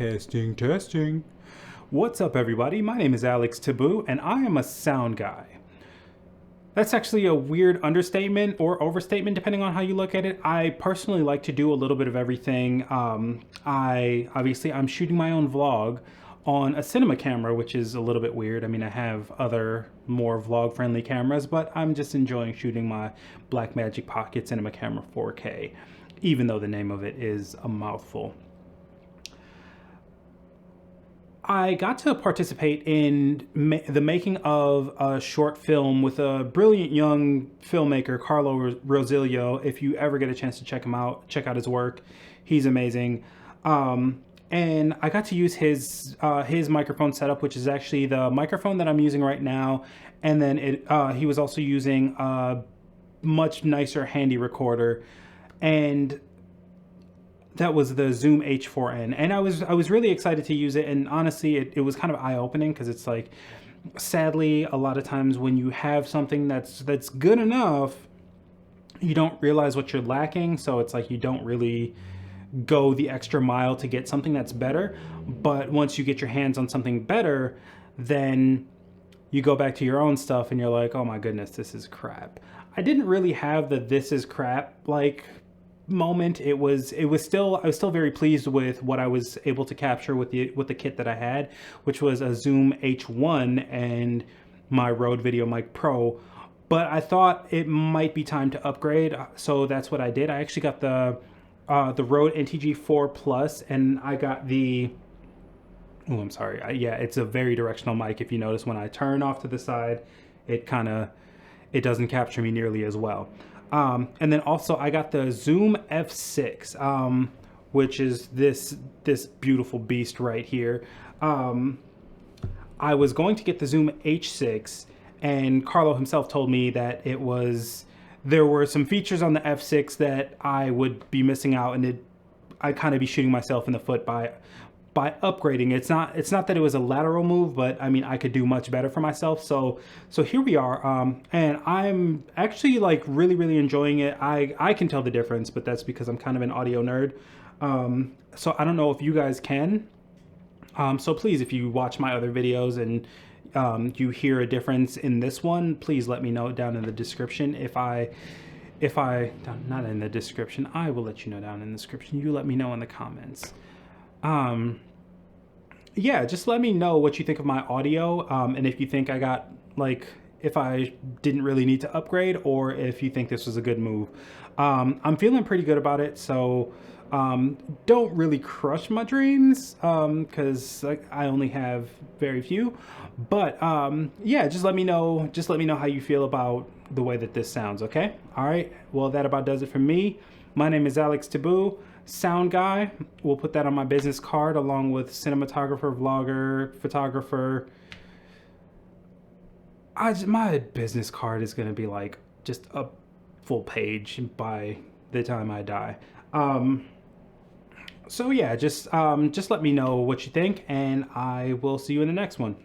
Testing, testing. What's up, everybody? My name is Alex Taboo, and I am a sound guy. That's actually a weird understatement or overstatement, depending on how you look at it. I personally like to do a little bit of everything. I'm shooting my own vlog on a cinema camera, which is a little bit weird. I mean, I have other more vlog-friendly cameras, but I'm just enjoying shooting my Blackmagic Pocket Cinema Camera 4K, even though the name of it is a mouthful. I got to participate in the making of a short film with a brilliant young filmmaker, Carlo Rosilio. If you ever get a chance to check him out, check out his work. He's amazing. And I got to use his microphone setup, which is actually the microphone that I'm using right now. And then he was also using a much nicer handy recorder, and that was the Zoom H4n, and I was really excited to use it. And honestly, it was kind of eye-opening, because it's like, sadly, a lot of times when you have something that's good enough, you don't realize what you're lacking. So it's like you don't really go the extra mile to get something that's better. But once you get your hands on something better, then you go back to your own stuff and you're like, oh my goodness, this is crap. I didn't really have the "this is crap" like moment. I was still very pleased with what I was able to capture with the kit that I had, which was a Zoom H1 and my Rode VideoMic Pro. But I thought it might be time to upgrade, so that's what I did. I actually got the Rode NTG4 Plus, and I got the, oh, I'm sorry, yeah, it's a very directional mic. If you notice, when I turn off to the side, it doesn't capture me nearly as well. And then also I got the Zoom F6, which is this beautiful beast right here. I was going to get the Zoom H6, and Carlo himself told me that there were some features on the F6 that I would be missing out, and I'd kind of be shooting myself in the foot by upgrading. It's not that it was a lateral move, but I mean, I could do much better for myself. So here we are, and I'm actually like really enjoying it. I can tell the difference, but that's because I'm kind of an audio nerd. So I don't know if you guys can. So please, if you watch my other videos and you hear a difference in this one, please let me know down in the description. Not in the description, I will let you know down in the description. You let me know in the comments. Yeah, just let me know what you think of my audio, and if you think if I didn't really need to upgrade, or if you think this was a good move. I'm feeling pretty good about it, so don't really crush my dreams, because I only have very few. But yeah, just let me know how you feel about the way that this sounds. Okay, all right, well, that about does it for me. My name is Alex Taboo, sound guy. We'll put that on my business card, along with cinematographer, vlogger, photographer. My business card is gonna be like just a full page by the time I die. So yeah, just let me know what you think, and I will see you in the next one.